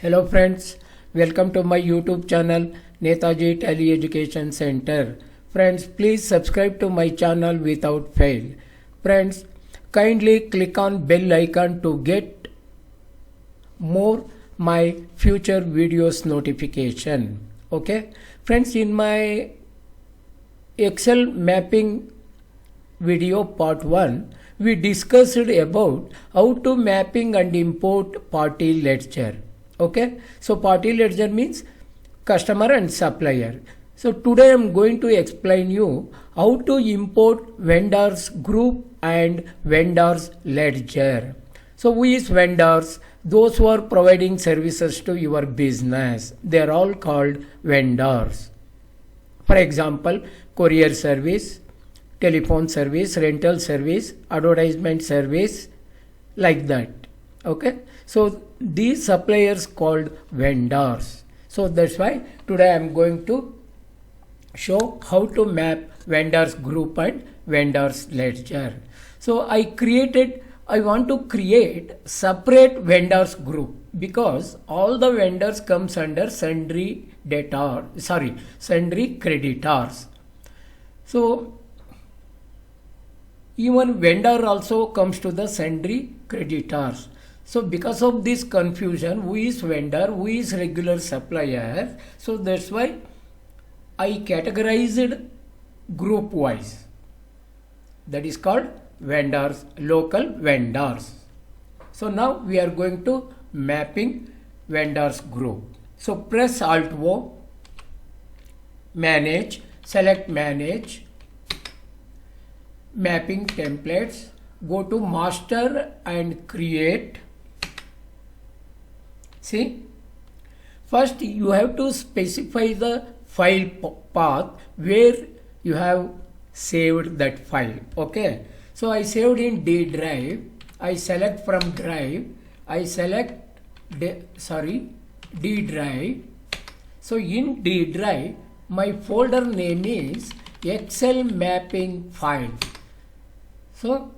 Hello friends, welcome to my YouTube channel Netaji Tally Education Center. Friends, please subscribe to my channel without fail. Friends, kindly click on bell icon to get more my future videos notification. Okay? Friends, in my Excel mapping video part 1, we discussed about how to mapping and import party ledger. Okay, so party ledger means customer and supplier. So today I am going to explain you how to import vendors group and vendors ledger. So who is vendors? Those who are providing services to your business. They are all called vendors. For example, courier service, telephone service, rental service, advertisement service, like that. Okay, so these suppliers called vendors. So that's why today I am going to show how to map vendors group and vendors ledger. So I want to create separate vendors group because all the vendors comes under sundry creditors. So even vendor also comes to the sundry creditors. So because of this confusion, who is vendor, who is regular supplier, so that's why I categorized group wise. That is called vendors, local vendors. So now we are going to mapping vendors group. So press Alt O, manage, select manage, mapping templates, go to master and create. See, first you have to specify the file path where you have saved that file. Okay, so I saved in D drive. I select from drive. I select D drive. So in D drive, my folder name is Excel mapping file. So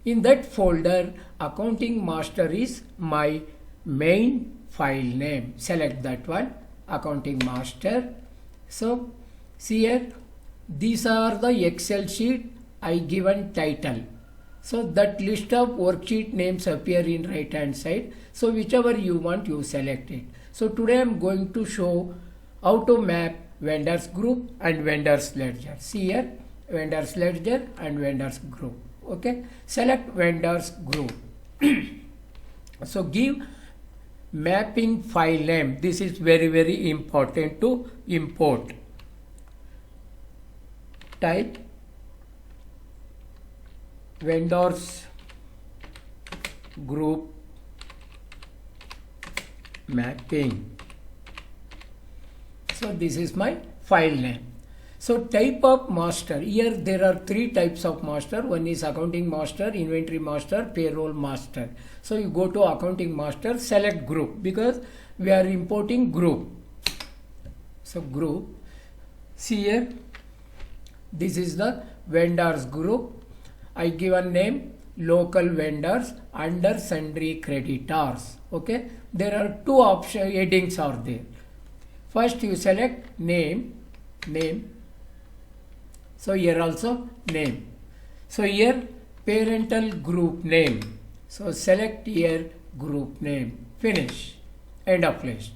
in that folder, accounting master is my main file name. Select that one, accounting master. So see here, these are the Excel sheet I given title. So that list of worksheet names appear in right hand side. So whichever you want, you select it. So today I am going to show how to map vendors group and vendors ledger. See here, vendors ledger and vendors group. Okay, select vendors group. So give mapping file name. This is very important to import. Type vendors group mapping. So this is my file name. So type of master, here there are three types of master. One is accounting master, inventory master, payroll master. So you go to accounting master, select group because we are importing group. So group, see here, this is the vendors group. I give a name local vendors under sundry creditors. Okay, there are two option headings are there. First you select name. So here also name. So here parental group name. So select here group name. Finish. End of list.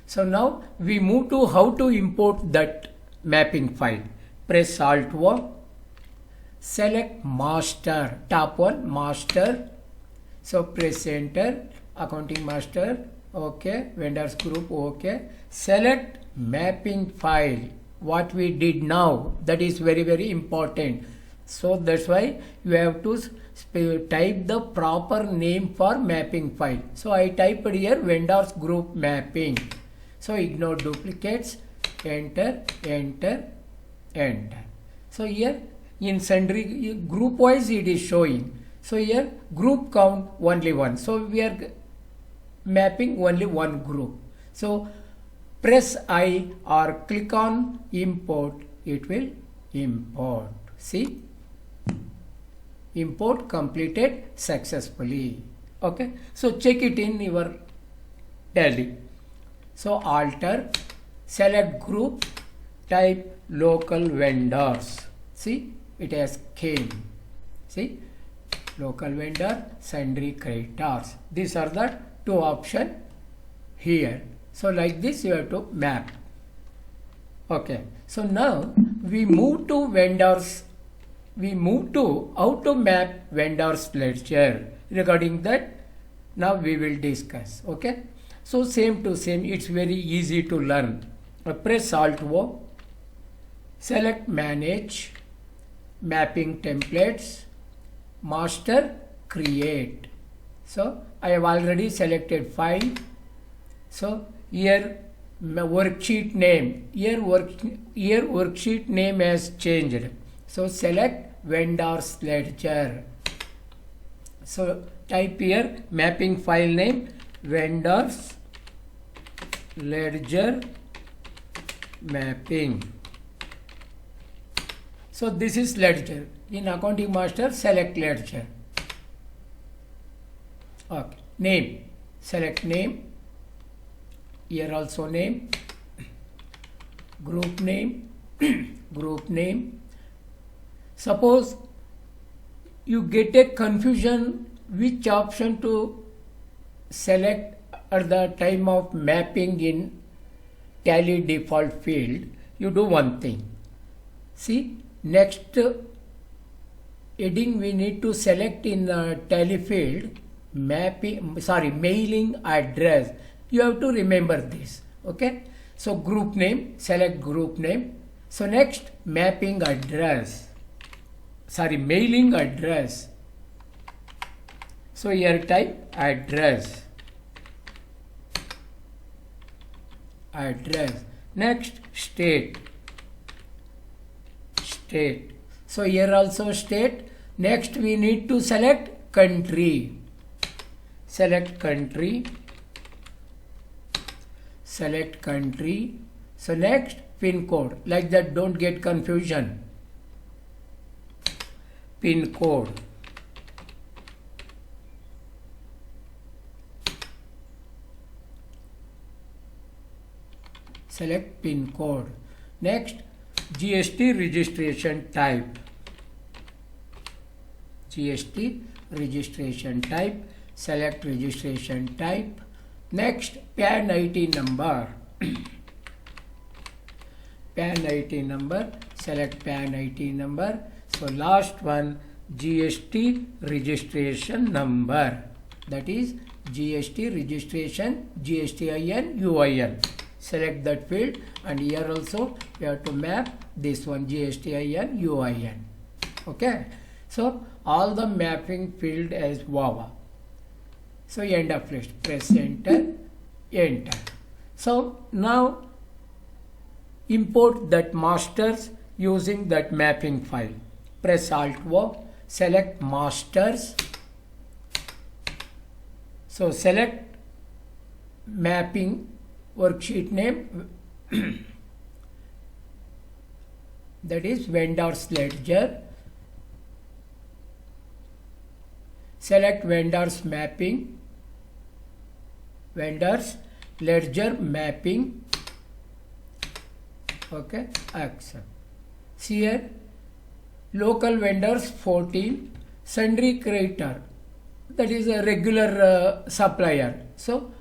So now we move to how to import that mapping file. Press Alt O. Select master. Top one master. So press enter. Accounting master. Okay. Vendors group. Okay. Select mapping file. What we did now, that is very important. So that's why you have to type the proper name for mapping file. So I typed here vendors group mapping. So ignore duplicates. Enter. So here in sundry group wise it is showing. So here group count only one. So we are mapping only one group. So press I or click on import, it will import. See, import completed successfully. Okay, so check it in your Tally. So alter, select group, type local vendors. See, it has came. See, local vendor, sundry creditors. These are the two options here. So like this you have to map. Okay, so now we move to vendors. We move to how to map vendors ledger. Regarding that, now we will discuss. Okay, so same to same, it's very easy to learn. Press Alt O, select manage, mapping templates, master, create. So I have already selected file. So here worksheet name, here worksheet name has changed. So select vendors ledger. So type here mapping file name vendors ledger mapping. So this is ledger. In accounting master, select ledger. Okay, name, select name. Here also name, group name, group name. Suppose you get a confusion which option to select at the time of mapping in Tally default field, you do one thing. See, next heading we need to select in the Tally field mailing address. You have to remember this. Okay, so group name, select group name. So next mailing address. So here type address. Next state. So here also state. Next we need to select country. Select country. So next pin code. Like that, don't get confusion. Pin code. Select pin code. Next GST registration type. Select registration type. Next PAN ID number. Select PAN ID number. So last one, GST registration number. That is GST registration, GSTIN, UIN. Select that field, and here also you have to map this one, GSTIN, UIN. Okay, so all the mapping field as VAVA. So end of list, press enter. So now import that masters using that mapping file. Press Alt O, select masters. So select mapping worksheet name, that is vendors ledger. Select vendors mapping, vendors ledger mapping. Okay, accept. See here, local vendors 14, sundry creditor, that is a regular supplier, so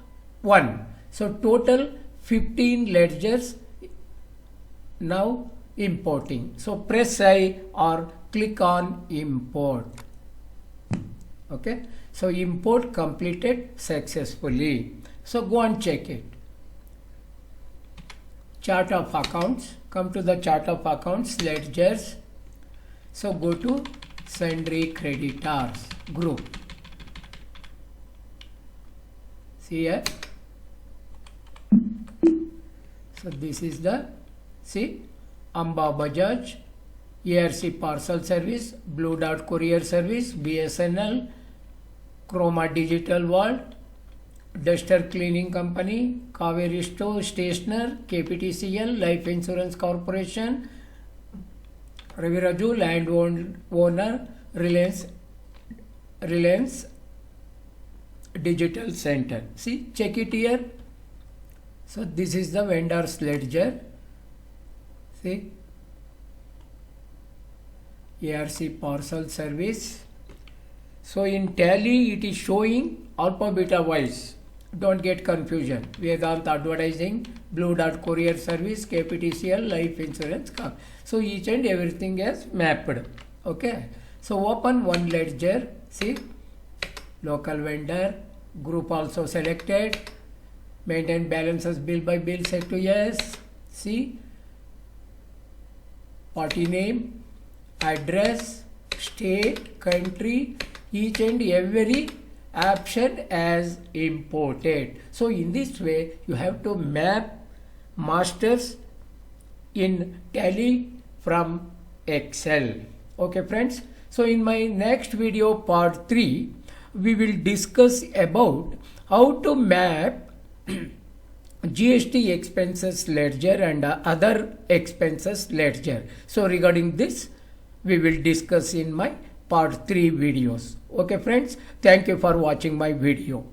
1. So total 15 ledgers now importing. So press I or click on import. Okay, so import completed successfully. So go and check it. Chart of accounts. Come to the chart of accounts, ledgers. So go to sundry creditors group. See here. So this is the, see, Amba Bajaj, ARC Parcel Service, Blue Dart Courier Service, BSNL, Chroma Digital Vault, Duster Cleaning Company, Kaveri Store, Stationer, KPTCL, Life Insurance Corporation, Raviraju, Land Owner, Reliance digital center. See, check it here. So this is the vendor's ledger. See, ARC parcel service. So in Tally it is showing alpha beta wise. Don't get confusion. Vedant Advertising, Blue Dot Courier Service, KPTCL, Life Insurance. So each and everything is mapped. Okay. So open one ledger. See, local vendor, group also selected. Maintain balances bill by bill set to yes. See, party name, address, state, country, each and every option as imported. So in this way you have to map masters in Tally from Excel. Okay friends, so in my next video part 3 we will discuss about how to map GST expenses ledger and other expenses ledger. So regarding this we will discuss in my part 3 videos. Okay friends, thank you for watching my video.